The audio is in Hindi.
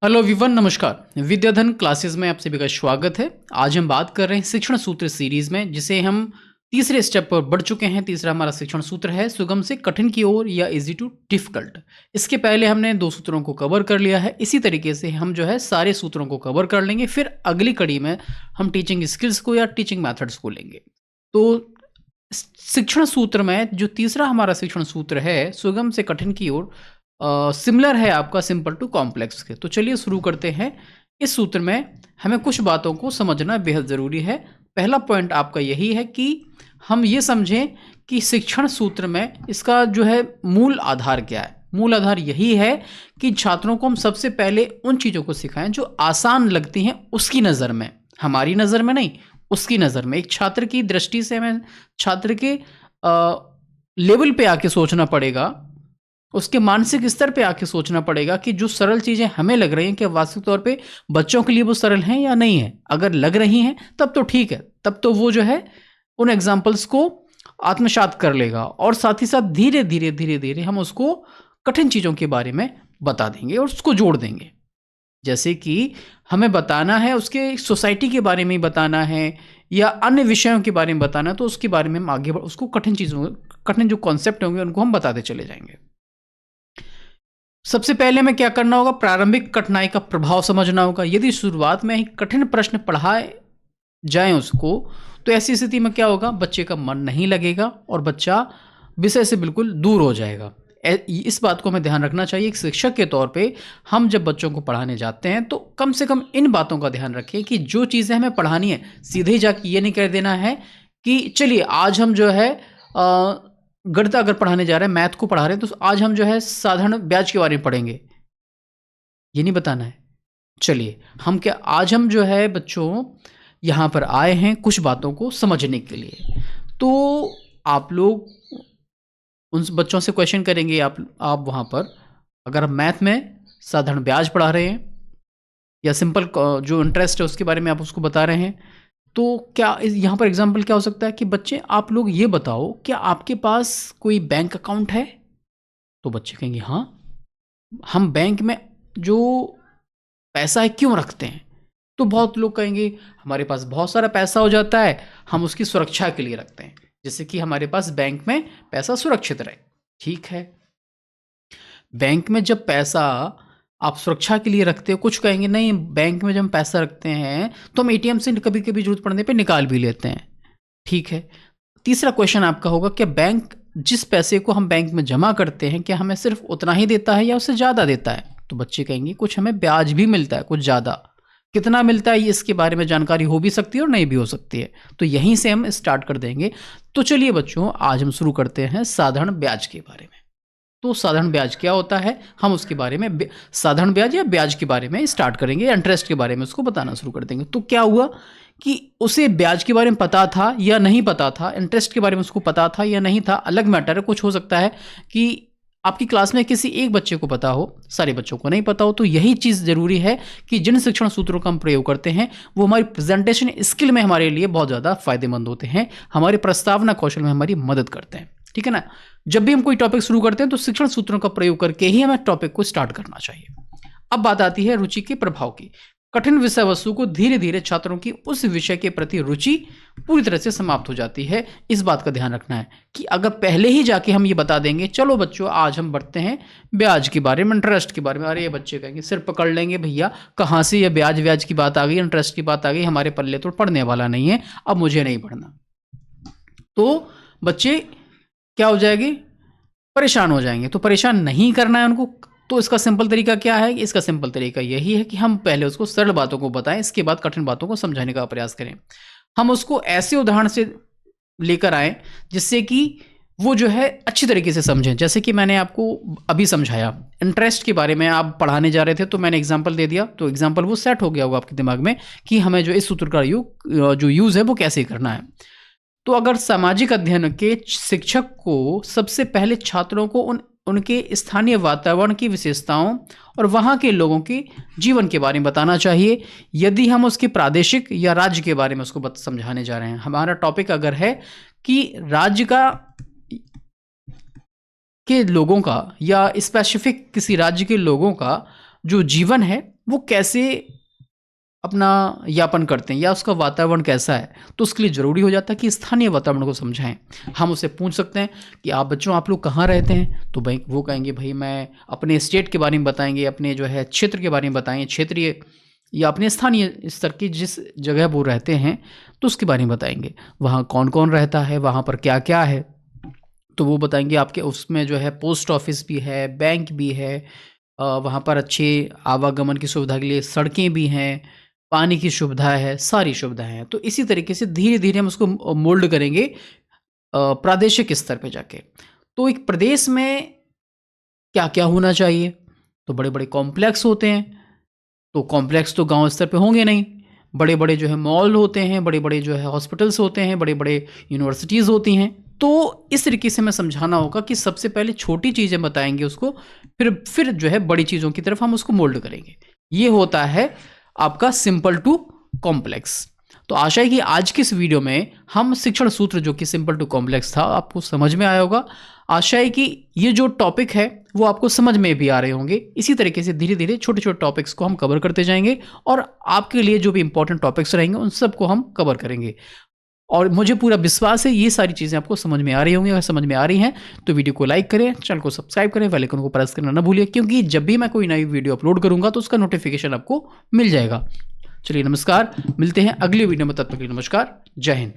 हेलो एवरीवन, नमस्कार। विद्याधन क्लासेस में आप सभी का स्वागत है। आज हम बात कर रहे हैं शिक्षण सूत्र सीरीज में, जिसे हम तीसरे स्टेप पर बढ़ चुके हैं। तीसरा हमारा शिक्षण सूत्र है सुगम से कठिन की ओर या इजी टू डिफिकल्ट। इसके पहले हमने 2 सूत्रों को कवर कर लिया है। इसी तरीके से हम जो है सारे सूत्रों को कवर कर लेंगे। फिर अगली कड़ी में हम टीचिंग स्किल्स को या टीचिंग मैथड्स को लेंगे। तो शिक्षण सूत्र में जो तीसरा हमारा शिक्षण सूत्र है सुगम से कठिन की ओर, सिमिलर है आपका सिंपल टू कॉम्प्लेक्स के। तो चलिए शुरू करते हैं। इस सूत्र में हमें कुछ बातों को समझना बेहद ज़रूरी है। पहला पॉइंट आपका यही है कि हम ये समझें कि शिक्षण सूत्र में इसका जो है मूल आधार क्या है। मूल आधार यही है कि छात्रों को हम सबसे पहले उन चीज़ों को सिखाएं जो आसान लगती हैं उसकी नज़र में, हमारी नज़र में नहीं, उसकी नज़र में। एक छात्र की दृष्टि से हमें छात्र के लेवल पे आके सोचना पड़ेगा, उसके मानसिक स्तर पे आके सोचना पड़ेगा कि जो सरल चीज़ें हमें लग रही हैं कि वास्तविक तौर पे बच्चों के लिए वो सरल हैं या नहीं है। अगर लग रही हैं तब तो ठीक है, तब तो वो जो है उन एग्जाम्पल्स को आत्मसात कर लेगा और साथ ही साथ धीरे धीरे हम उसको कठिन चीज़ों के बारे में बता देंगे और उसको जोड़ देंगे। जैसे कि हमें बताना है उसके सोसाइटी के बारे में बताना है या अन्य विषयों के बारे में बताना है, तो उसके बारे में हम आगे उसको कठिन जो कॉन्सेप्ट होंगे उनको हम बताते चले जाएंगे। सबसे पहले हमें क्या करना होगा, प्रारंभिक कठिनाई का प्रभाव समझना होगा। यदि शुरुआत में ही कठिन प्रश्न पढ़ाए जाएं उसको, तो ऐसी स्थिति में क्या होगा, बच्चे का मन नहीं लगेगा और बच्चा विषय से बिल्कुल दूर हो जाएगा। इस बात को हमें ध्यान रखना चाहिए। एक शिक्षक के तौर पे हम जब बच्चों को पढ़ाने जाते हैं तो कम से कम इन बातों का ध्यान रखें कि जो चीज़ें हमें पढ़ानी है सीधे ही जाके ये नहीं कह देना है कि चलिए आज हम जो है गणित अगर पढ़ाने जा रहे हैं, मैथ को पढ़ा रहे हैं, तो आज हम जो है साधारण ब्याज के बारे में पढ़ेंगे, ये नहीं बताना है। चलिए आज हम जो है बच्चों यहाँ पर आए हैं कुछ बातों को समझने के लिए। तो आप लोग उन बच्चों से क्वेश्चन करेंगे, आप वहाँ पर अगर आप मैथ में साधारण ब्याज पढ़ा रहे हैं या सिंपल जो इंटरेस्ट है उसके बारे में आप उसको बता रहे हैं, तो क्या यहाँ पर एग्जाम्पल क्या हो सकता है कि बच्चे आप लोग ये बताओ क्या आपके पास कोई बैंक अकाउंट है। तो बच्चे कहेंगे हाँ, हम बैंक में जो पैसा है क्यों रखते हैं। तो बहुत लोग कहेंगे हमारे पास बहुत सारा पैसा हो जाता है, हम उसकी सुरक्षा के लिए रखते हैं, जैसे कि हमारे पास बैंक में पैसा सुरक्षित रहे। ठीक है, बैंक में जब पैसा आप सुरक्षा के लिए रखते हो, कुछ कहेंगे नहीं बैंक में जब हम पैसा रखते हैं तो हम एटीएम से कभी कभी जरूरत पड़ने पे निकाल भी लेते हैं। ठीक है, तीसरा क्वेश्चन आपका होगा कि बैंक जिस पैसे को हम बैंक में जमा करते हैं क्या हमें सिर्फ उतना ही देता है या उससे ज़्यादा देता है। तो बच्चे कहेंगे कुछ हमें ब्याज भी मिलता है, कुछ ज़्यादा। कितना मिलता है ये इसके बारे में जानकारी हो भी सकती है और नहीं भी हो सकती है, तो यहीं से हम स्टार्ट कर देंगे। तो चलिए बच्चों, आज हम शुरू करते हैं साधारण ब्याज के बारे में। तो साधारण ब्याज क्या होता है, हम उसके बारे में साधारण ब्याज या ब्याज के बारे में स्टार्ट करेंगे, इंटरेस्ट के बारे में उसको बताना शुरू कर देंगे। तो क्या हुआ कि उसे ब्याज के बारे में पता था या नहीं पता था, इंटरेस्ट के बारे में उसको पता था या नहीं था, अलग मैटर है। कुछ हो सकता है कि आपकी क्लास में किसी एक बच्चे को पता हो, सारे बच्चों को नहीं पता हो। तो यही चीज़ ज़रूरी है कि जिन शिक्षण सूत्रों का हम प्रयोग करते हैं वो हमारी प्रेजेंटेशन स्किल में हमारे लिए बहुत ज़्यादा फायदेमंद होते हैं, हमारे प्रस्तावना कौशल में हमारी मदद करते हैं। ठीक है ना, जब भी हम कोई टॉपिक शुरू करते हैं तो शिक्षण सूत्रों का प्रयोग करके ही हमें टॉपिक को स्टार्ट करना चाहिए। अब बात आती है रुचि के प्रभाव की। कठिन विषय वस्तु को धीरे धीरे छात्रों की उस विषय के प्रति रुचि पूरी तरह से समाप्त हो जाती है। इस बात का ध्यान रखना है कि अगर पहले ही जाके हम ये बता देंगे चलो बच्चों आज हम बढ़ते हैं ब्याज के बारे में, इंटरेस्ट के बारे में, अरे ये बच्चे कहेंगे सिर पकड़ लेंगे, भैया कहाँ से ये ब्याज की बात आ गई, इंटरेस्ट की बात आ गई, हमारे पल्ले तो पढ़ने वाला नहीं है, अब मुझे नहीं पढ़ना। तो बच्चे क्या हो जाएंगे, परेशान हो जाएंगे। तो परेशान नहीं करना है उनको। तो इसका सिंपल तरीका क्या है, इसका सिंपल तरीका यही है कि हम पहले उसको सरल बातों को बताएं, इसके बाद कठिन बातों को समझाने का प्रयास करें। हम उसको ऐसे उदाहरण से लेकर आए जिससे कि वो जो है अच्छी तरीके से समझें। जैसे कि मैंने आपको अभी समझाया, इंटरेस्ट के बारे में आप पढ़ाने जा रहे थे तो मैंने एग्जाम्पल दे दिया, तो एग्जाम्पल वो सेट हो गया होगा आपके दिमाग में कि हमें जो इस सूत्र का जो यूज़ है वो कैसे करना है। तो अगर सामाजिक अध्ययन के शिक्षक को सबसे पहले छात्रों को उनके स्थानीय वातावरण की विशेषताओं और वहाँ के लोगों के जीवन के बारे में बताना चाहिए। यदि हम उसके प्रादेशिक या राज्य के बारे में उसको समझाने जा रहे हैं, हमारा टॉपिक अगर है कि राज्य के लोगों का या स्पेसिफिक किसी राज्य के लोगों का जो जीवन है वो कैसे अपना यापन करते हैं या उसका वातावरण कैसा है, तो उसके लिए ज़रूरी हो जाता है कि स्थानीय वातावरण को समझाएं। हम उससे पूछ सकते हैं कि आप बच्चों आप लोग कहाँ रहते हैं, तो भाई वो कहेंगे भाई मैं अपने स्टेट के बारे में बताएंगे, अपने जो है क्षेत्र के बारे में बताएंगे, क्षेत्रीय या अपने स्थानीय स्तर की जिस जगह वो रहते हैं तो उसके बारे में बताएंगे। वहाँ कौन कौन रहता है, वहाँ पर क्या क्या है, तो वो बताएंगे। आपके उसमें जो है पोस्ट ऑफिस भी है, बैंक भी है, वहाँ पर अच्छे आवागमन की सुविधा के लिए सड़कें भी हैं, पानी की सुविधा है, सारी सुविधाएं हैं। तो इसी तरीके से धीरे धीरे हम उसको मोल्ड करेंगे प्रादेशिक स्तर पे जाके। तो एक प्रदेश में क्या क्या होना चाहिए, तो बड़े बड़े कॉम्प्लेक्स होते हैं, तो कॉम्प्लेक्स तो गांव स्तर पे होंगे नहीं। बड़े बड़े जो है मॉल होते हैं, बड़े बड़े जो है हॉस्पिटल्स होते हैं, बड़े बड़े यूनिवर्सिटीज़ होती हैं। तो इस तरीके से हमें समझाना होगा कि सबसे पहले छोटी चीज़ें बताएंगे उसको, फिर जो है बड़ी चीज़ों की तरफ हम उसको मोल्ड करेंगे। ये होता है आपका सिंपल टू कॉम्प्लेक्स। तो आशा है कि आज की इस वीडियो में हम शिक्षण सूत्र जो कि सिंपल टू कॉम्प्लेक्स था आपको समझ में आया होगा। आशा है कि ये जो टॉपिक है वो आपको समझ में भी आ रहे होंगे। इसी तरीके से धीरे धीरे छोटे छोटे टॉपिक्स को हम कवर करते जाएंगे और आपके लिए जो भी इंपॉर्टेंट टॉपिक्स रहेंगे उन सबको हम कवर करेंगे। और मुझे पूरा विश्वास है ये सारी चीज़ें आपको समझ में आ रही होंगी। अगर समझ में आ रही हैं तो वीडियो को लाइक करें, चैनल को सब्सक्राइब करें, बेल आइकन को प्रेस करना ना भूलिए, क्योंकि जब भी मैं कोई नई वीडियो अपलोड करूंगा तो उसका नोटिफिकेशन आपको मिल जाएगा। चलिए नमस्कार, मिलते हैं अगली वीडियो में, तब तक के लिए नमस्कार, जय हिंद।